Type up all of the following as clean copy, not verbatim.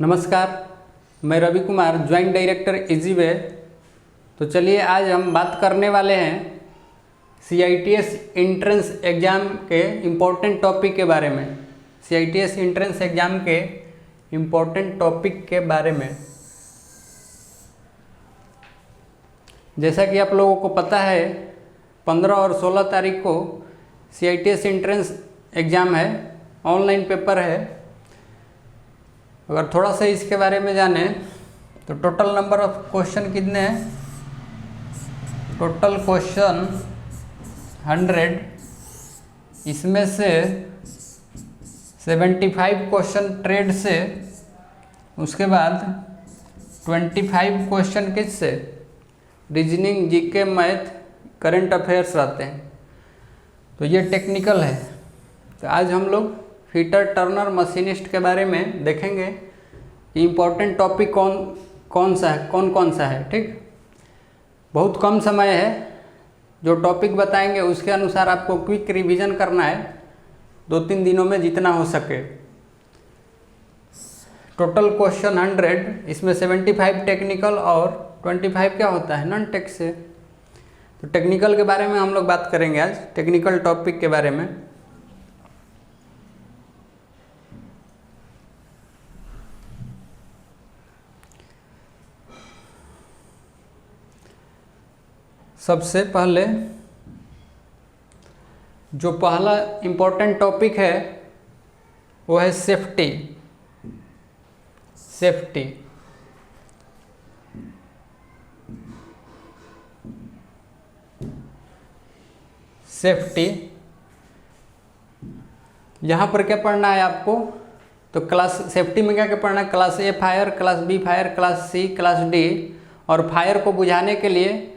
नमस्कार, मैं Ravi Kumar, joint director इजीवे। तो चलिए आज हम बात करने वाले हैं CITS एंट्रेंस एग्ज़ाम के इम्पोर्टेंट टॉपिक के बारे में। CITS एंट्रेंस एग्ज़ाम के इम्पोर्टेंट टॉपिक के बारे में। जैसा कि आप लोगों को पता है, 15 और 16 तारीख को CITS एंट्रेंस एग्ज़ाम है, ऑनलाइन पेपर है। अगर थोड़ा सा इसके बारे में जाने तो टोटल नंबर ऑफ क्वेश्चन कितने हैं? टोटल क्वेश्चन 100, इसमें से 75 क्वेश्चन ट्रेड से, उसके बाद 25 क्वेश्चन किससे? Reasoning, GK, math, current affairs रहते हैं। तो ये टेक्निकल है। तो आज हम लोग फिटर, टर्नर, मशीनिस्ट के बारे में देखेंगे कि इम्पोर्टेंट टॉपिक कौन सा है। ठीक, बहुत कम समय है। जो टॉपिक बताएंगे उसके अनुसार आपको क्विक रिवीजन करना है 2-3 दिनों में जितना हो सके। टोटल क्वेश्चन 100, इसमें 75 टेक्निकल और 25 क्या होता है? नॉन टेक से। तो टेक्निकल के बारे में हम लोग बात करेंगे आज, टेक्निकल टॉपिक के बारे में। सबसे पहले जो पहला इम्पोर्टेंट टॉपिक है वो है सेफ्टी। यहाँ पर क्या पढ़ना है आपको? तो क्लास सेफ्टी में क्या क्या पढ़ना है? Class A fire, class B fire, class C, class D. और फायर को बुझाने के लिए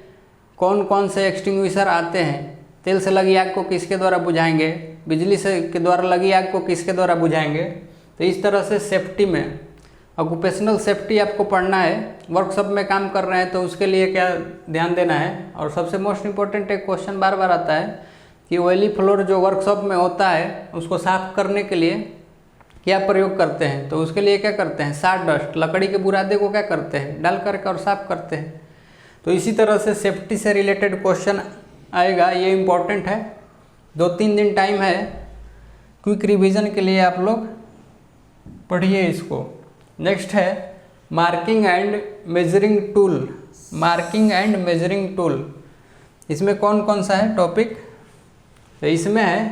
कौन कौन से एक्सटिंग्विशर आते हैं? तेल से लगी आग को किसके द्वारा बुझाएंगे? बिजली से के द्वारा लगी आग को किसके द्वारा बुझाएंगे? तो इस तरह से सेफ्टी में ऑक्यूपेशनल सेफ्टी आपको पढ़ना है। वर्कशॉप में काम कर रहे हैं तो उसके लिए क्या ध्यान देना है? और सबसे मोस्ट इम्पोर्टेंट एक क्वेश्चन बार बार आता है कि ऑयली फ्लोर जो वर्कशॉप में होता है उसको साफ करने के लिए क्या प्रयोग करते हैं? तो उसके लिए क्या करते हैं? साट डस्ट, लकड़ी के बुरादे को क्या करते हैं? डाल करके और साफ करते हैं। तो इसी तरह से सेफ्टी से रिलेटेड क्वेश्चन आएगा, ये इम्पोर्टेंट है। 2-3 दिन टाइम है, क्विक रिवीजन के लिए आप लोग पढ़िए इसको। नेक्स्ट है मार्किंग एंड मेजरिंग टूल। इसमें कौन कौन सा है टॉपिक? तो इसमें है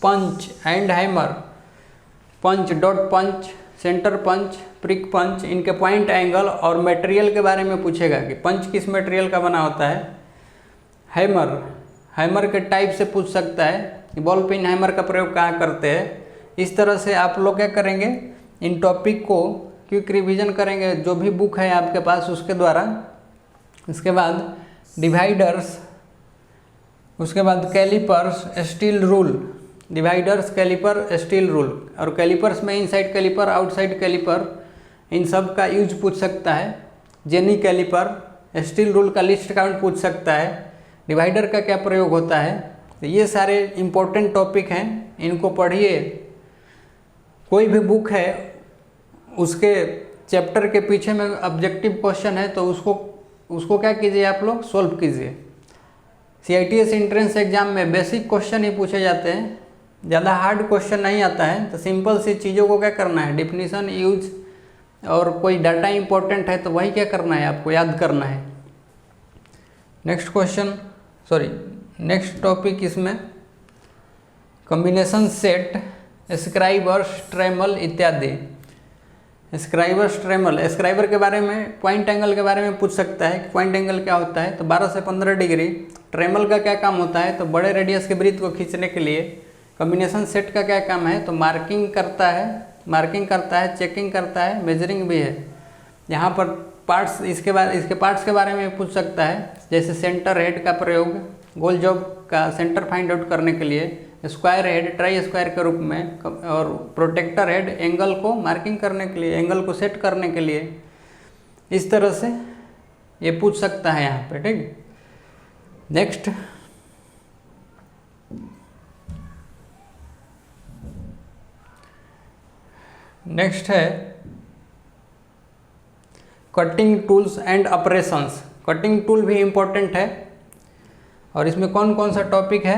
punch and hammer, punch, dot punch, centre punch, prick punch, इनके पॉइंट, एंगल और मटेरियल के बारे में पूछेगा कि पंच किस मटेरियल का बना होता है। हैमर के टाइप से पूछ सकता है कि बॉल पिन हैमर का प्रयोग कहाँ करते हैं। इस तरह से आप लोग क्या करेंगे? इन टॉपिक को क्विक रिवीजन करेंगे, जो भी बुक है आपके पास उसके द्वारा। इसके बाद डिवाइडर्स, उसके बाद calipers, steel rule. Dividers, caliper, steel rule. और कैलिपर्स में इनसाइड कैलिपर, आउटसाइड कैलिपर, इन सब का यूज पूछ सकता है। जेनी कैलिपर, स्टील रूल का लिस्ट काउंट पूछ सकता है। डिवाइडर का क्या प्रयोग होता है? तो ये सारे इम्पोर्टेंट टॉपिक हैं, इनको पढ़िए। कोई भी बुक है उसके चैप्टर के पीछे में ऑब्जेक्टिव क्वेश्चन है तो उसको क्या कीजिए आप लोग? सॉल्व कीजिए। CITS एंट्रेंस एग्जाम में बेसिक क्वेश्चन ही पूछे जाते हैं, ज़्यादा हार्ड क्वेश्चन नहीं आता है। तो सिंपल सी चीज़ों को क्या करना है? डिफिनीशन, यूज, और कोई डाटा इंपॉर्टेंट है तो वही क्या करना है? आपको याद करना है। नेक्स्ट टॉपिक इसमें कॉम्बिनेशन सेट, स्क्राइबर्स, ट्रेमल इत्यादि। स्क्राइबर के बारे में, पॉइंट एंगल के बारे में पूछ सकता है कि पॉइंट एंगल क्या होता है? तो 12 से 15 डिग्री। ट्रेमल का क्या काम होता है? तो बड़े रेडियस के वृत्त को खींचने के लिए। कॉम्बिनेशन सेट का क्या काम है? तो मार्किंग करता है, चेकिंग करता है, मेजरिंग भी है। यहाँ पर पार्ट्स, इसके पार्ट्स के बारे में पूछ सकता है, जैसे सेंटर हेड का प्रयोग गोल जॉब का सेंटर फाइंड आउट करने के लिए, स्क्वायर हेड ट्राई स्क्वायर के रूप में, और प्रोटेक्टर हेड एंगल को मार्किंग करने के लिए, एंगल को सेट करने के लिए। इस तरह से ये पूछ सकता है यहाँ पे। ठीक, नेक्स्ट नेक्स्ट है cutting tools and operations. Cutting tool भी इम्पोर्टेंट है। और इसमें कौन कौन सा टॉपिक है?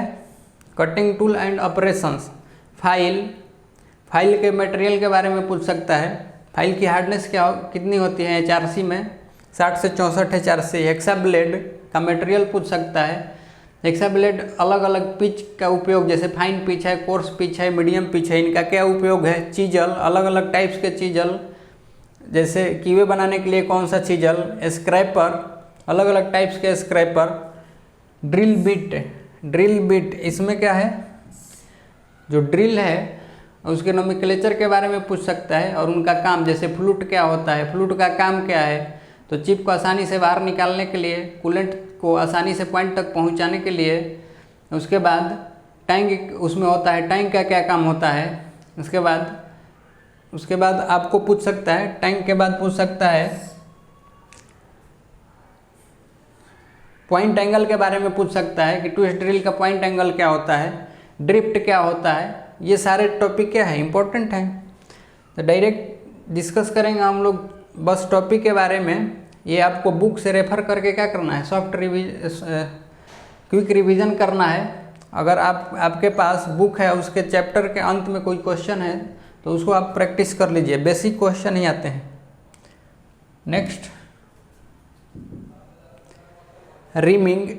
Cutting tool and operations. File के मटेरियल के बारे में पूछ सकता है। फाइल की हार्डनेस कितनी होती है HRC में? 60 से 64 HRC। हेक्सा ब्लेड का मटेरियल पूछ सकता है। हेक्सा ब्लेड अलग अलग पिच का उपयोग, जैसे फाइन पिच है, कोर्स पिच है, मीडियम पिच है, इनका क्या उपयोग है? चीजल, अलग अलग टाइप्स के चीजल, जैसे कीवे बनाने के लिए कौन सा चीजल, स्क्रैपर, अलग अलग टाइप्स के स्क्रैपर। ड्रिल बिट, इसमें क्या है? जो ड्रिल है उसके नोमेनक्लेचर के बारे में पूछ सकता है और उनका काम, जैसे फ्लूट क्या होता है, फ्लूट का काम क्या है। तो चिप को आसानी से बाहर निकालने के लिए, कूलेंट को आसानी से पॉइंट तक पहुंचाने के लिए। उसके बाद टैंक उसमें होता है, टैंक का क्या काम होता है। उसके बाद आपको पूछ सकता है, टैंक के बाद पूछ सकता है पॉइंट एंगल के बारे में पूछ सकता है कि ट्विस्ट ड्रिल का पॉइंट एंगल क्या होता है, ड्रिफ्ट क्या होता है। ये सारे टॉपिक क्या है? इंपॉर्टेंट हैं। तो डायरेक्ट डिस्कस करेंगे हम लोग बस टॉपिक के बारे में। ये आपको बुक से रेफर करके क्या करना है? क्विक रिवीजन करना है। अगर आपके पास बुक है, उसके चैप्टर के अंत में कोई क्वेश्चन है तो उसको आप प्रैक्टिस कर लीजिए, बेसिक क्वेश्चन ही आते हैं। Next, reaming.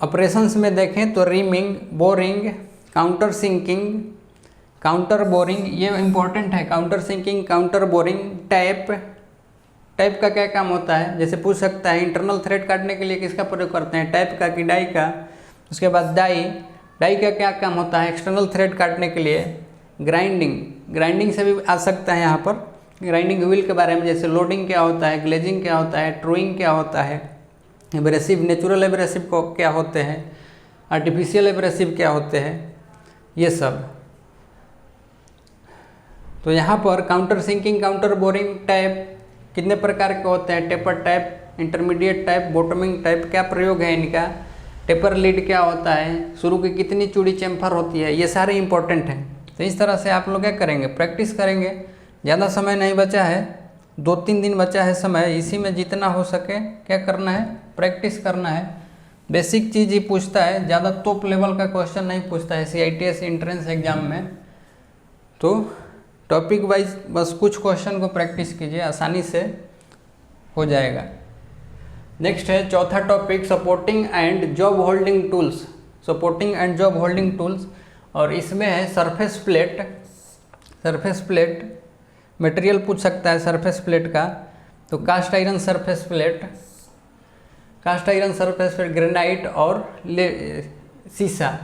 ऑपरेशंस में देखें तो reaming, boring, countersinking, counterboring, ये इम्पोर्टेंट है। Countersinking, counterboring. Tap का क्या काम होता है? जैसे पूछ सकता है इंटरनल थ्रेड काटने के लिए किसका प्रयोग करते हैं, टैप का कि डाई का। उसके बाद डाई का क्या काम होता है एक्सटर्नल थ्रेड काटने के लिए। ग्राइंडिंग से भी आ सकता है यहाँ पर। ग्राइंडिंग व्हील के बारे में, जैसे लोडिंग क्या होता है, ग्लेजिंग क्या होता है, ट्रूइंग क्या होता है, एब्रेसिव, नेचुरल एब्रेसिव को क्या होते हैं, आर्टिफिशियल एब्रेसिव क्या होते हैं, ये सब। तो यहाँ पर countersinking, counterboring, tap कितने प्रकार के होते हैं? Taper tap, intermediate tap, bottoming tap, क्या प्रयोग है इनका, टेपर लीड क्या होता है, शुरू की कितनी चूड़ी चैम्फर होती है, ये सारे इंपॉर्टेंट हैं। तो इस तरह से आप लोग क्या करेंगे? प्रैक्टिस करेंगे। ज़्यादा समय नहीं बचा है, 2-3 दिन बचा है समय। इसी में जितना हो सके क्या करना है? प्रैक्टिस करना है। बेसिक चीज़ ही पूछता है, ज़्यादा टॉप लेवल का क्वेश्चन नहीं पूछता है CITS एंट्रेंस एग्जाम में। तो टॉपिक वाइज बस कुछ क्वेश्चन को प्रैक्टिस कीजिए, आसानी से हो जाएगा। नेक्स्ट है चौथा topic, supporting and job holding tools. Supporting and job holding tools, और इसमें है सरफेस प्लेट मटेरियल पूछ सकता है सरफेस प्लेट का। तो cast iron surface plate, granite और शीशा,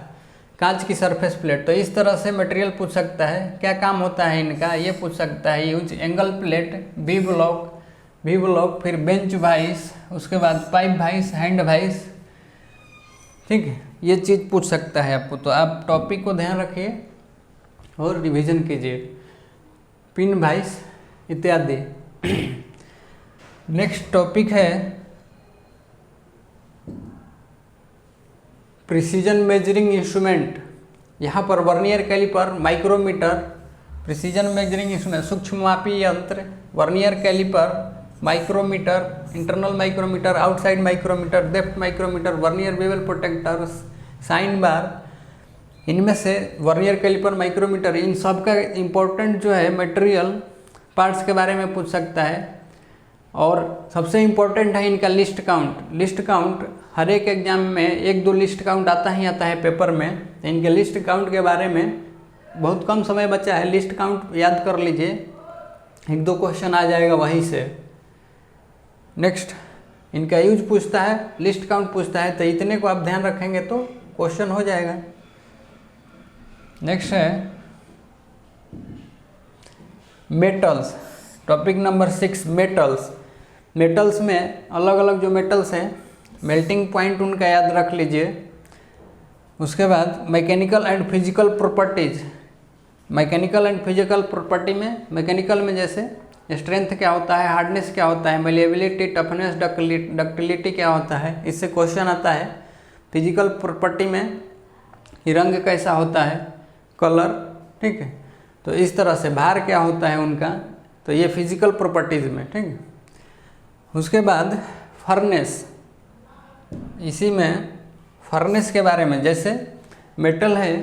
कांच की सरफेस प्लेट। तो इस तरह से मटेरियल पूछ सकता है, क्या काम होता है इनका, ये पूछ सकता है। Use angle plate, V block, फिर बेंच वाइस, उसके बाद पाइप वाइस, हैंड वाइस, ठीक है, ये चीज़ पूछ सकता है आपको। तो आप टॉपिक को ध्यान रखिए और रिवीजन कीजिए, पिन वाइस इत्यादि। नेक्स्ट टॉपिक है प्रिसीजन मेजरिंग इंस्ट्रूमेंट। यहाँ पर vernier calliper, micrometer, precision measuring instrument, सूक्ष्ममापी यंत्र, vernier calliper, micrometer, internal micrometer, outside micrometer, depth micrometer, vernier bevel protractor, sine bar. इनमें से वर्नियर कैलिपर, माइक्रोमीटर, इन सब का इम्पोर्टेंट जो है मटेरियल पार्ट्स के बारे में पूछ सकता है। और सबसे इम्पोर्टेंट है इनका लिस्ट काउंट। हर एक एग्जाम में 1-2 लिस्ट काउंट आता है पेपर में। तो इनके लिस्ट काउंट के बारे में बहुत कम समय बचा है, लिस्ट काउंट याद कर लीजिए, 1-2 क्वेश्चन आ जाएगा वहीं से। नेक्स्ट, इनका यूज पूछता है, लिस्ट काउंट पूछता है, तो इतने को आप ध्यान रखेंगे तो क्वेश्चन हो जाएगा। नेक्स्ट है मेटल्स, टॉपिक नंबर 6 मेटल्स में अलग अलग जो मेटल्स हैं, मेल्टिंग पॉइंट उनका याद रख लीजिए। उसके बाद mechanical and physical properties, mechanical and physical property में, मैकेनिकल में जैसे स्ट्रेंथ क्या होता है, हार्डनेस क्या होता है, मेलिएबिलिटी, टफनेस, डक्टिलिटी क्या होता है, इससे क्वेश्चन आता है। फिजिकल प्रॉपर्टी में रंग कैसा होता है, कलर, ठीक है। तो इस तरह से भार क्या होता है उनका, तो ये फिजिकल प्रॉपर्टीज़ में, ठीक है। उसके बाद फर्नेस, इसी में फर्नेस के बारे में, जैसे मेटल है,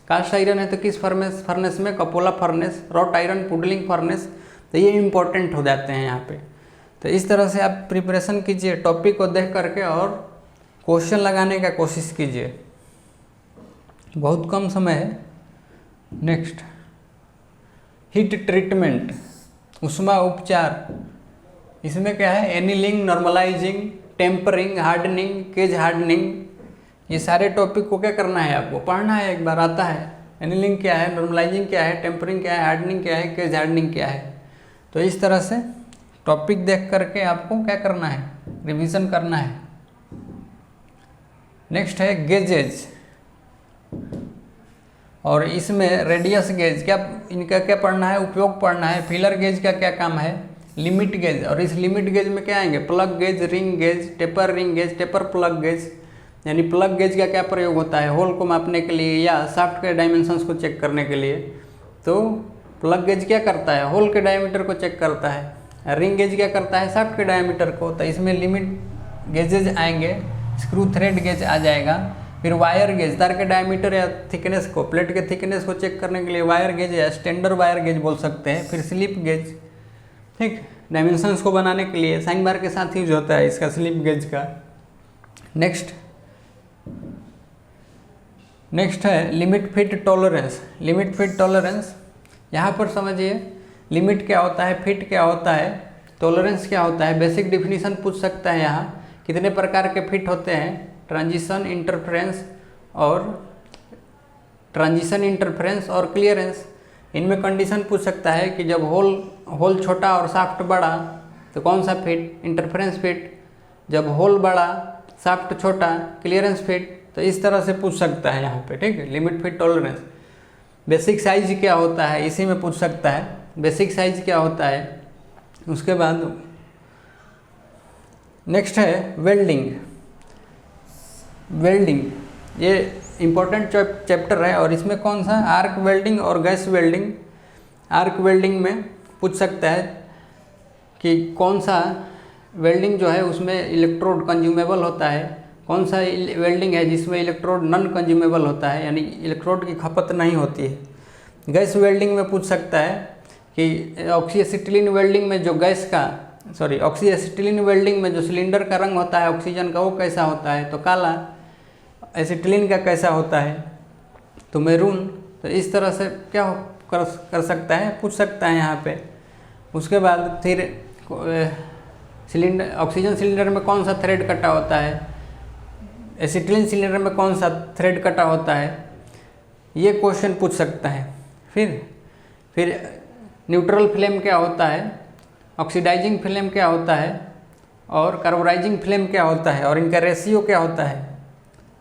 कास्ट आयरन है तो किस फर्नेस में, cupola furnace, wrought iron, puddling furnace, तो ये इम्पोर्टेंट हो जाते हैं यहाँ पे। तो इस तरह से आप प्रिपरेशन कीजिए, टॉपिक को देख करके और क्वेश्चन लगाने का कोशिश कीजिए, बहुत कम समय है। नेक्स्ट, हीट ट्रीटमेंट, ऊष्मा उपचार, इसमें क्या है, annealing, normalising, tempering, hardening, case hardening, ये सारे टॉपिक को क्या करना है, आपको पढ़ना है, एक बार आता है। एनीलिंग क्या है, नॉर्मलाइजिंग क्या है, टेम्परिंग क्या है, हार्डनिंग क्या है, केज हार्डनिंग क्या है। तो इस तरह से टॉपिक देख करके आपको क्या करना है, रिवीजन करना है। नेक्स्ट है गेजेज, और इसमें रेडियस गेज, क्या इनका क्या पढ़ना है, उपयोग पढ़ना है। फिलर गेज का क्या काम है, लिमिट गेज, और इस लिमिट गेज में क्या आएंगे, plug gauge, ring gauge, taper ring gauge, taper plug gauge. यानी प्लग गेज का क्या प्रयोग होता है, होल को मापने के लिए या शाफ्ट के डायमेंशंस को चेक करने के लिए। तो प्लग गेज क्या करता है, होल के डायमीटर को चेक करता है। रिंग गेज क्या करता है, शाफ्ट के डायमीटर को। तो इसमें लिमिट गेजेज आएंगे, स्क्रू थ्रेड गेज आ जाएगा। फिर वायर गेज, तार के डायमीटर या थिकनेस को, प्लेट के थिकनेस को चेक करने के लिए वायर गेज या स्टैंडर्ड वायर गेज बोल सकते हैं। फिर स्लिप गेज, ठीक, डायमेंशंस को बनाने के लिए साइन बार के साथ यूज होता है इसका, स्लिप गेज का। नेक्स्ट है limit fit tolerance. Limit fit tolerance, यहाँ पर समझिए लिमिट क्या होता है, फिट क्या होता है, टॉलरेंस क्या होता है। बेसिक डिफिनीशन पूछ सकता है यहाँ, कितने प्रकार के फिट होते हैं, ट्रांजिशन, इंटरफ्रेंस और क्लियरेंस। इनमें कंडीशन पूछ सकता है कि जब होल छोटा और शाफ्ट बड़ा तो कौन सा फिट, इंटरफ्रेंस फिट। जब होल बड़ा, शाफ्ट छोटा, क्लियरेंस फिट। तो इस तरह से पूछ सकता है यहाँ पे, ठीक है, limit fit tolerance. Basic size क्या होता है, इसी में पूछ सकता है, बेसिक साइज क्या होता है। उसके बाद नेक्स्ट है वेल्डिंग। वेल्डिंग ये इम्पोर्टेंट चैप्टर है, और इसमें कौन सा, आर्क वेल्डिंग और गैस वेल्डिंग। आर्क वेल्डिंग में पूछ सकता है कि कौन सा वेल्डिंग जो है उसमें इलेक्ट्रोड कंज्यूमेबल होता है, कौन सा वेल्डिंग है जिसमें इलेक्ट्रोड नॉन कंज्यूमेबल होता है, यानी इलेक्ट्रोड की खपत नहीं होती है। गैस वेल्डिंग में पूछ सकता है कि ऑक्सीएसिटिलीन वेल्डिंग में जो ऑक्सीएसिटिलीन वेल्डिंग में जो सिलेंडर का रंग होता है ऑक्सीजन का, वो कैसा होता है, तो काला। एसिटिलीन का कैसा होता है, तो मैरून। तो इस तरह से क्या कर सकता है, पूछ सकता है यहाँ पे। उसके बाद फिर ऑक्सीजन सिलेंडर में कौन सा थ्रेड कटा होता है, एसिटिलीन सिलेंडर में कौन सा थ्रेड कटा होता है, ये क्वेश्चन पूछ सकता है। फिर न्यूट्रल फ्लेम क्या होता है, ऑक्सीडाइजिंग फ्लेम क्या होता है, और कार्बोराइजिंग फ्लेम क्या होता है, और इनका रेशियो क्या होता है,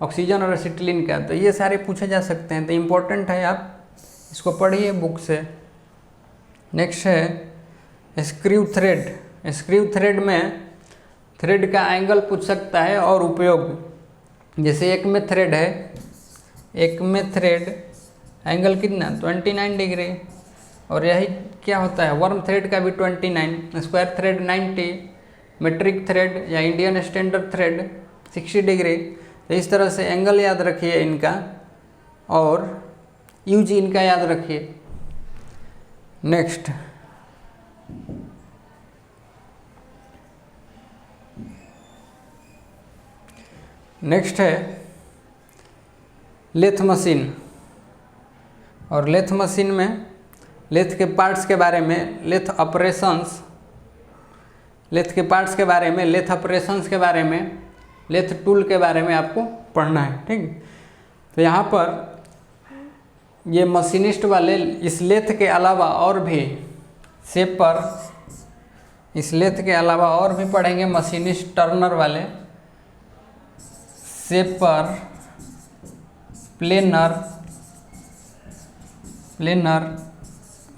ऑक्सीजन और एसिटिलीन का। तो ये सारे पूछे जा सकते हैं, तो इम्पोर्टेंट है, आप इसको पढ़िए बुक से। नेक्स्ट है स्क्रू थ्रेड। स्क्रू थ्रेड में थ्रेड का एंगल पूछ सकता है और उपयोग। जैसे एक में थ्रेड है, एक में थ्रेड एंगल कितना, 29 डिग्री, और यही क्या होता है, वर्म थ्रेड का भी 29, स्क्वायर थ्रेड 90, मेट्रिक थ्रेड या इंडियन स्टैंडर्ड थ्रेड 60 डिग्री। तो इस तरह से एंगल याद रखिए इनका, और यूज इनका याद रखिए। नेक्स्ट है लेथ मशीन। और लेथ मशीन में लेथ के पार्ट्स के बारे में, लेथ के पार्ट्स के बारे में, लेथ ऑपरेशंस के बारे में, लेथ टूल के बारे में आपको पढ़ना है, ठीक। तो यहाँ पर ये मशीनिस्ट वाले इस लेथ के अलावा और भी शेपर, इस लेथ के अलावा और भी पढ़ेंगे मशीनिस्ट टर्नर वाले, शेपर, प्लेनर,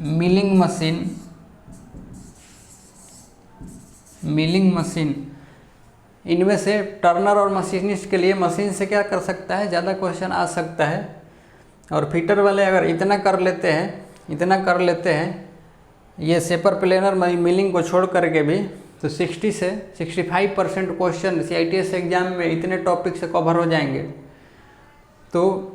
मिलिंग मशीन। इनमें से टर्नर और मशीनिस्ट के लिए मशीन से क्या कर सकता है, ज़्यादा क्वेश्चन आ सकता है। और फीटर वाले अगर इतना कर लेते हैं, ये शेपर, प्लेनर, मिलिंग को छोड़ करके भी, तो 60 से 65% क्वेश्चन CITS एग्जाम में इतने टॉपिक से कवर हो जाएंगे। तो